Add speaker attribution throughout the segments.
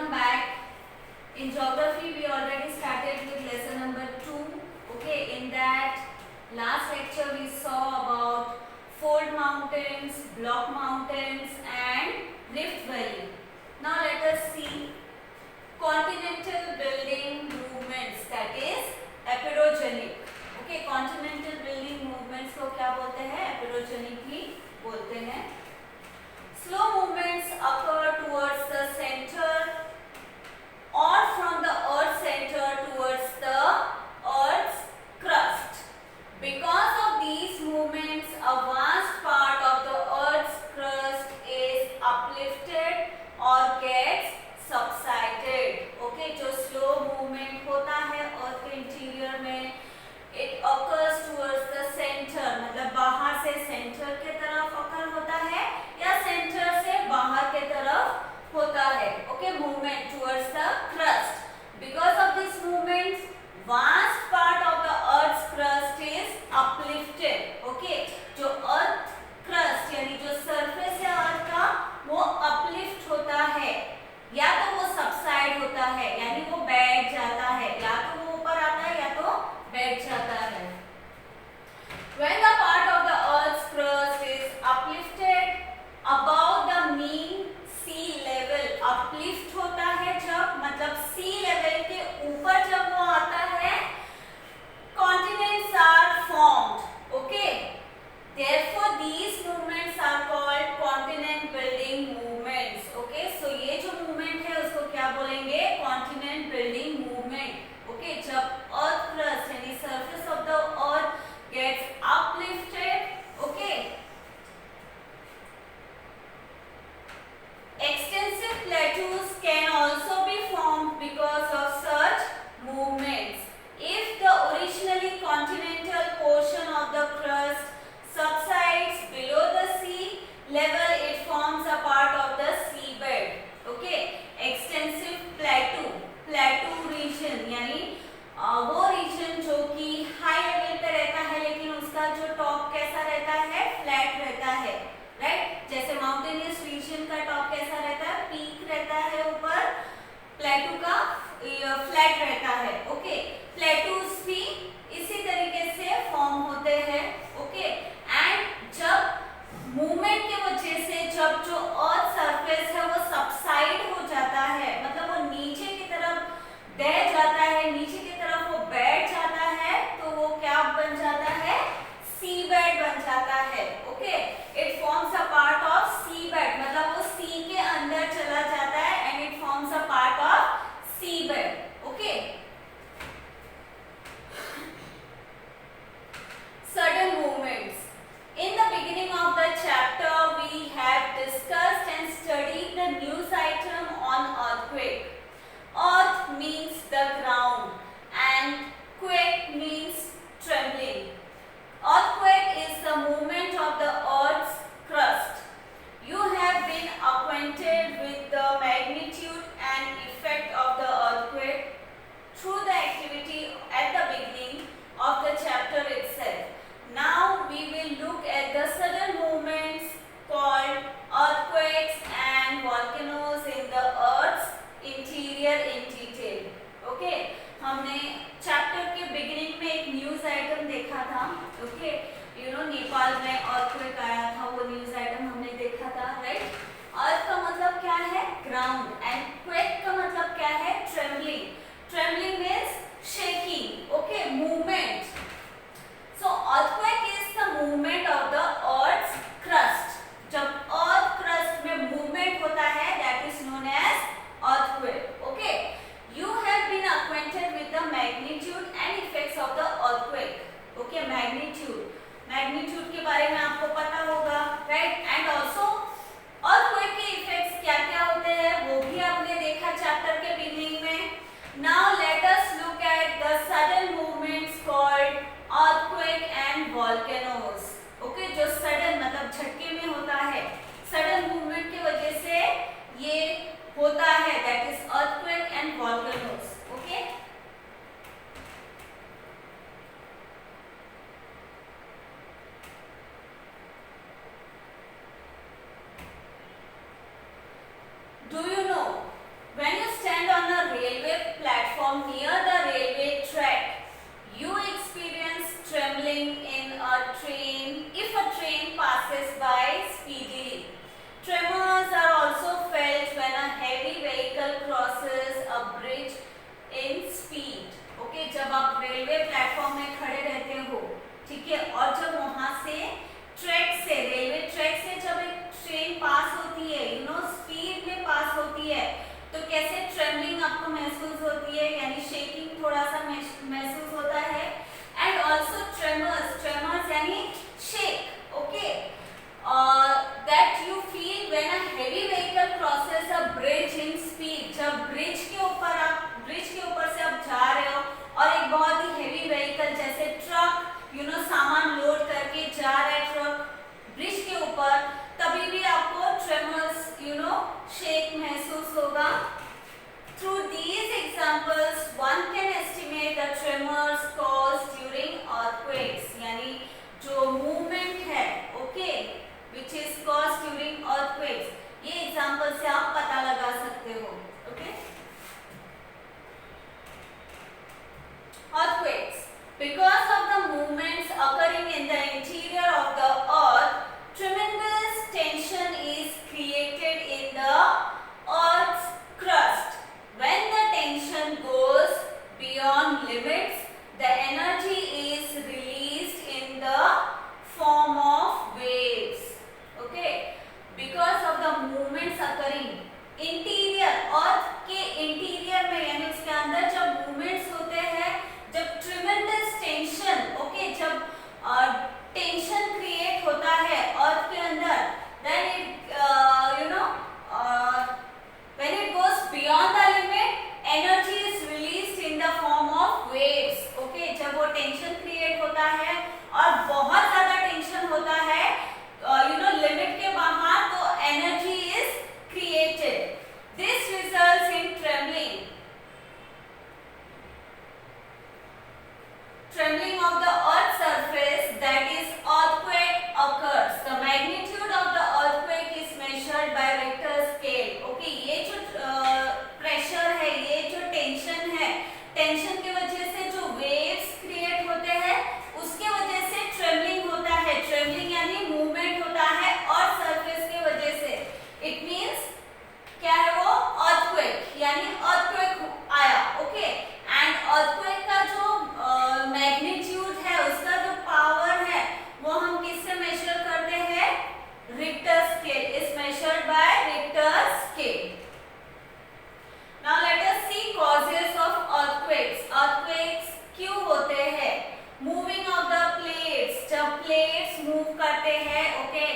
Speaker 1: welcome back. In geography, we already started with lesson number 2. Okay, in that last lecture, we saw about fold mountains, block mountains, and rift valley. Now, let us see continental building movements, that is epeirogenic. Okay, continental building movements को क्या बोलते हैं? Epeirogenic ही बोलते हैं. Slow movements occur towards the center or from the earth center towards the earth's crust. Because of these movements, a vast part of the earth's crust is uplifted or gets subsided. Okay, जो slow movement होता है earth के interior में, it occurs towards the center, मतलब बाहर से center के तरफ occur होता है या center से बाहर के तरफ होता है. Okay, movement towards the crust. Because of this movement, vast part of the earth's crust is uplifted. Okay, जो earth crust यानी जो surface है earth का वो uplift होता है या तो वो सबसाइड होता है यानी वो बैठ जाता है, या तो वो ऊपर आता है या तो बैठ जाता है. When the part of the earth's crust is uplifted above the mean sea level, uplift होता है जब मतलब sea level के ऊपर जब वो आता है, continents are formed. Okay, therefore these movements are called continent building movements. Okay, so ये जो movement है उसको क्या बोलेंगे? Continent building movement. Okay, जब earth crust यानी surface of the earth gets uplifted. Okay, extensive plateaus can also be formed because of such movements. If the originally continental portion of the crust subsides below the sea level, it forms a part of the seabed. Okay, extensive plateau region यानी वो reason जो कि high level पे रहता है लेकिन उसका जो टॉप कैसा रहता है? फ्लैट रहता है. राइट, जैसे माउंटेनियस रीजन का टॉप कैसा रहता है? पीक रहता है ऊपर, प्लेटू का फ्लैट रहता है. ओके, प्लेटूज भी इसी तरीके से फॉर्म होते हैं. ओके, एंड जब मूवमेंट के वजह से जब जो अर्थ सरफेस है वो सबसाइड हो जाता है, मतलब वो नीचे की तरफ बह जाता है, नीचे की तरफ वो बैठ जाता है, तो वो क्या बन जाता है? सीबेड बन जाता है. Okay, it forms a part of seabed, मतलब वो सी के अंदर चला जाता है and it forms a part of seabed. Okay, sudden movements. In the beginning of the chapter, we have discussed and studied the news item on earthquake. Earth means the ground and quake means trembling. Earthquake is the movement of the earth's crust. You have been acquainted with the magnitude and effect of the earthquake through the activity at the beginning of the chapter itself. Now we will look at the sudden movements called earthquakes and volcanoes in the earth's interior in detail. Okay, हमने chapter के beginning में एक news item देखा था. Okay, you know Nepal में earthquake आया था, वो न्यूज आइटम हमने देखा था. राइट, अर्थ का मतलब क्या है? ग्राउंड, एंड क्वेक का मतलब क्या है? Trembling. Trembling means shaking. Okay, movement. So earthquake is the movement of the earth's crust. जब earth crust में movement होता है, that is known as earthquake. Okay, you have been acquainted with the magnitude and effects of the earthquake. Okay, magnitude के बारे में आपको पता होगा, right? And also earthquake के effects क्या-क्या होते हैं वो भी आपने देखा चैप्टर के beginning में. Now let us look at the sudden movements called earthquake and volcanoes. Okay, जो sudden मतलब झटके में होता है, sudden movement की वजह से ये होता है, that is earthquake and volcanoes. Okay, shake महसूस होगा। Through these examples, one can estimate the tremors caused during earthquakes. यानी जो movement है, okay, which is caused during earthquakes. ये example से आप पता लगा सकते हो, okay? Earthquakes. Because of the movements occurring in the interior of the earth, tremendous tension is created in the earth's crust. When the tension goes beyond limits, the energy is released in the form of waves. Okay? Because of the movements occurring interior, earth के interior में यानी उसके अंदर जब movements होते हैं, जब tremendous tension, okay, जब tension create होता है earth के अंदर, then it when it goes beyond the limit, energy is released in the form of waves. Okay, जब वो tension create होता है और बहुत ज़्यादा tension होता है, limit के बाहर, तो energy is created. This results in trembling. Trembling of the earth's surface, that is earthquake occurs. The magnitude of the earthquake is measured by Richter scale. Okay, ये जो pressure है, ये जो tension है, tension की वजह से जो waves create होते हैं, उसके वजह से trembling होता है. Trembling यानी movement होता है और surface के वजह से. It means क्या है वो? earthquake यानी earthquake आया. Okay, and earthquake का जो मैग्नीट्यूड है, उसका जो पावर है, वो हम किससे मेजर करते हैं? Richter scale is measured by Richter scale. Now let us see causes of earthquakes. Earthquakes क्यों होते हैं? Moving of the plates. जब प्लेट्स मूव करते हैं, ओके,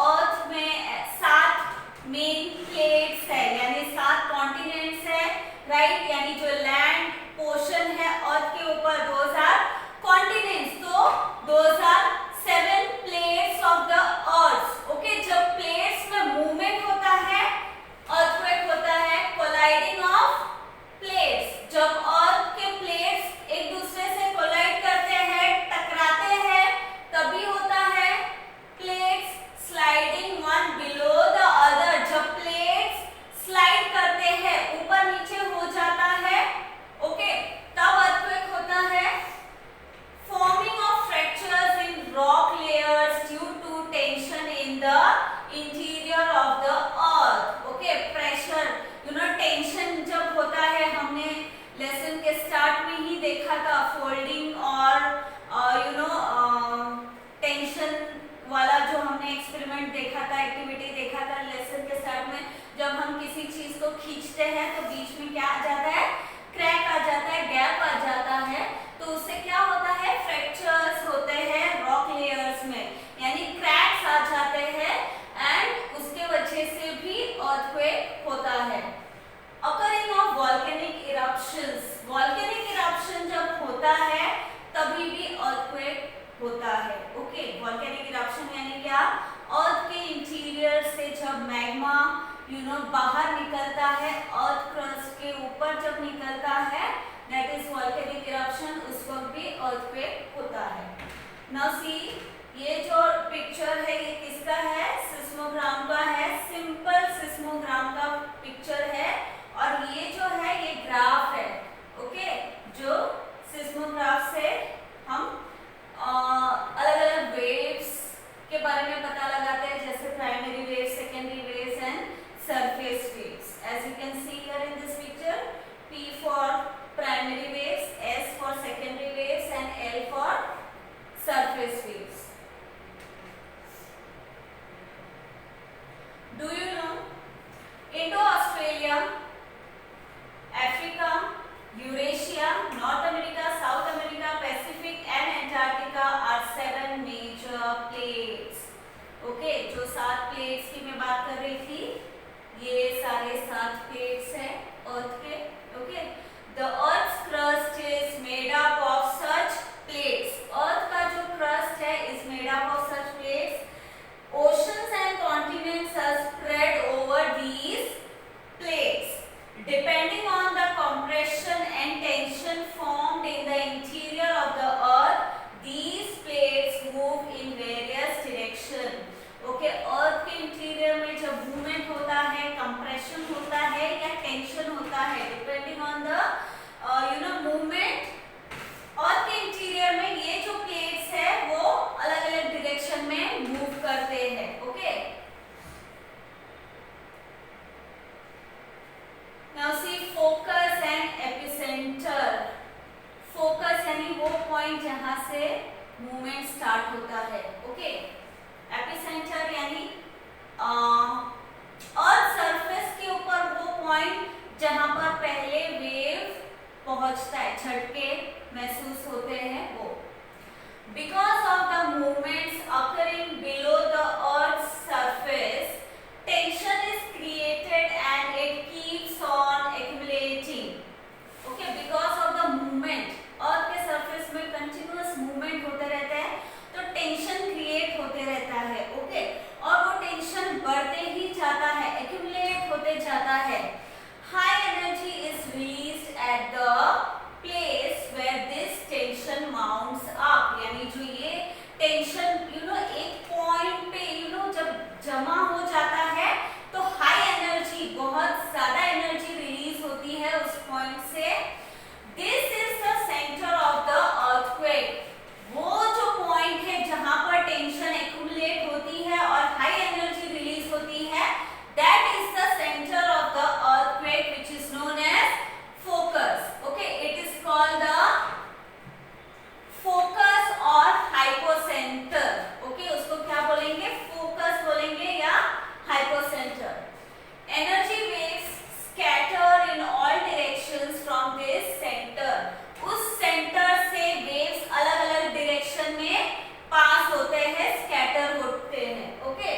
Speaker 1: अर्थ में 7 मेन प्लेट्स है, यानी 7 कॉन्टिनेंट्स है, राइट? यानी जो लैंड पोर्शन है अर्थ के ऊपर, दोज आर कॉन्टिनेंट्स. तो those are 7 plates of the earth. Okay, जब प्लेट्स में मूवमेंट होता है, अर्थक्वेक होता है. कोलाइडिंग ऑफ प्लेट्स, जब अर्थ के प्लेट्स एक दूसरे से कोलाइड करते हैं, टकराते हैं, तभी होता है plates sliding one below the other. जब प्लेट्स स्लाइड करते हैं, ऊपर नीचे हो जाता है, ओके, तब अर्थक्वेक होता है. Forming of fractures in rock layers due to tension in the interior of the earth. Okay, pressure, tension जब होता है, हमने लेसन के स्टार्ट में ही देखा था, फोल्डिंग और टेंशन वाला जो हमने एक्सपेरिमेंट देखा था, एक्टिविटी देखा था लेसन के स्टार्ट में. जब हम किसी चीज को खींचते हैं तो बीच में क्या आ जाता है? क्रैक आ जाता है, गैप आ जाता है. तो उससे क्या होता है? फ्रैक्चर्स होते हैं रॉक लेयर्स में, यानी क्रैक्स आ जाते हैं, एंड उसके वजह से भी अर्थक्वेक होता है. Occurring of volcanic eruptions. Volcanic eruption जब होता है तभी भी अर्थक्वेक होता है. ओके, वॉल्केनिक इरप्शन यानी क्या? अर्थ के इंटीरियर से जब मैग्मा बाहर निकलता है, अर्थ क्रस्ट के ऊपर जब निकलता है, दैट इज वॉल्केनिक इरप्शन. उस वक्त भी अर्थक्वेक होता है. नाउ सी, ये जो पिक्चर है ये किसका है? सिस्मोग्राम का है. सिंपल सिस्मोग्राम का पिक्चर है, और ये जो है ये ग्राफ है. ओके, जो सिस्मोग्राफ से हम अलग अलग वेव्स के बारे में पता लगाते हैं, जैसे primary waves, secondary waves and surface waves. As you can see here in this picture, P for primary waves, S for secondary waves, and L for surface waves. Do you know? Indo-Australia, Africa, Eurasia, North America, South America, Pacific, and Antarctica are 7 major plates. Okay, जो 7 plates की मैं बात कर रही थी, ये सारे 7 plates हैं अर्थ के. Okay, the earth crust is made up of such plates. Earth का जो क्रस्ट है is made up of such plates. Oceans and continents are spread over movement start होता है। ओके, एपिसेंटर यानी अर्थ सरफेस के ऊपर वो पॉइंट जहां पर पहले वेव पहुंचता है, झटके महसूस होते हैं वो। Because of the movements occurring below the earth surface, tension is created and it keeps on accumulating. Okay, because of the movement, earth के सरफेस में कंटिन्यूअस मूवमेंट होते रहते हैं तो टेंशन क्रिएट होते रहता है। ओके, और वो टेंशन बढ़ते ही जाता है, एक्यूमुलेट होते जाता है। High energy is released at the place where this tension mounts up, यानी जो ये टेंशन एक पॉइंट पे जब जमा हो जाता है तो हाई एनर्जी, बहुत ज्यादा एनर्जी रिलीज होती है उस पॉइंट से। This is the centre of the earthquake. वो जो पॉइंट है जहां पर टेंशन एक्यूमुलेट होती है और हाई एनर्जी रिलीज होती है, that is the centre of the earthquake which is known as focus. Okay, it is called the focus और हाइपोसेंटर। ओके, उसको क्या बोलेंगे? फोकस बोलेंगे या hypocentre. Energy waves scatter in all directions from this centre. उस centre से waves अलग अलग डायरेक्शन में पास होते हैं, स्कैटर होते हैं। Okay,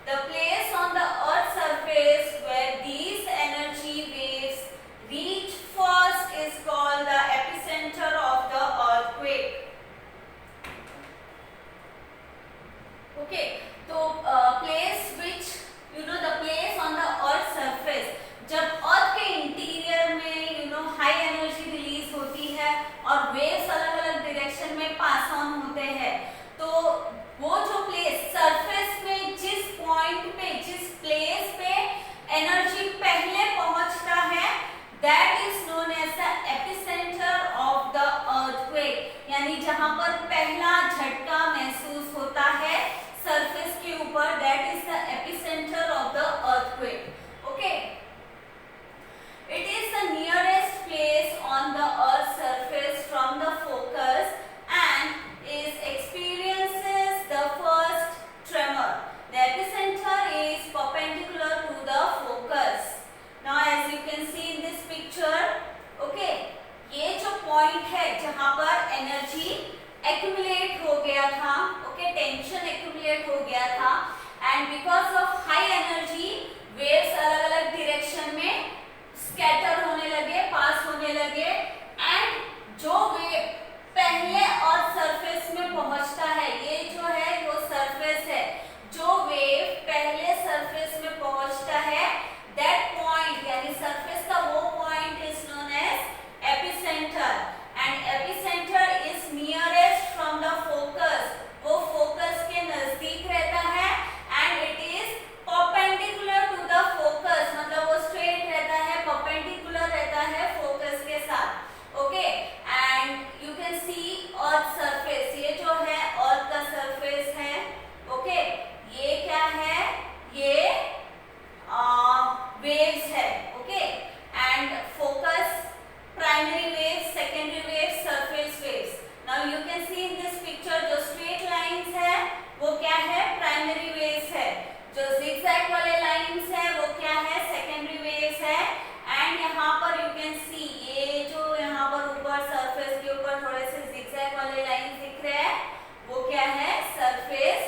Speaker 1: the place on the earth surface where these energy waves reach first is called the epicentre of the earthquake. Okay, तो place which the place on the earth surface, जब earth के interior में high energy release होती है और waves अलग अलग direction में पास ऑन होते हैं, तो वो जो प्लेस सरफेस में जिस पॉइंट पे, जिस प्लेस पे एनर्जी पहले पहुंचता है, that is known as the epicentre of the earthquake. यानी जहां पर पहला झटका महसूस होता है सरफेस के ऊपर, that is the epicentre of the earthquake. Okay, it is the nearest place on the earth's surface from the focus and is experiences the first tremor. The epicenter is perpendicular to the focus. Now as you can see in this picture, okay, ये जो point है जहां पर energy accumulate हो गया था, okay, tension accumulate हो गया था, and because of high energy waves अलग अलग direction में स्कैटर होने लगे, पास होने लगे, एंड जो वेव पहले और सरफेस में पहुंचता है, ये जो है वो सरफेस है, जो वेव पहले सरफेस में पहुंचता है, दैट पॉइंट यानी सरफेस का वो point is known as epicentre. And epicentre is nearest from the focus, वो फोकस के नजदीक रहता है, and it is perpendicular to the focus, मतलब वो स्ट्रेट रहता है, परपेंडिकुलर रहता है फोकस के साथ। Okay, and you can see earth surface, ये जो है अर्थ का सरफेस है। ओके, ये क्या है? ये वेव्स है। Okay, and focus, primary waves, secondary waves, surface waves. Now you can see in this picture जो स्ट्रेट लाइंस है वो क्या है? प्राइमरी वेव्स है। जो zigzag वाले लाइंस है वो क्या है? सेकेंडरी वेव्स है। एंड यहाँ पर यू कैन सी ये जो यहाँ पर ऊपर सरफेस के ऊपर थोड़े से zigzag वाले लाइंस दिख रहे हैं, वो क्या है? सरफेस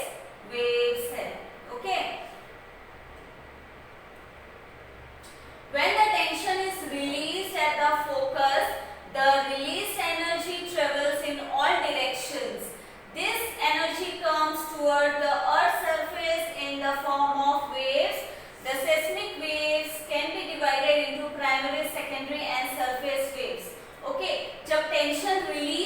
Speaker 1: वेव्स है। Okay, when the tension is released at the focus, the released energy travels in all directions. This energy comes toward the earth's surface in the form of waves. The seismic waves can be divided into primary, secondary and surface waves. Okay, जब tension release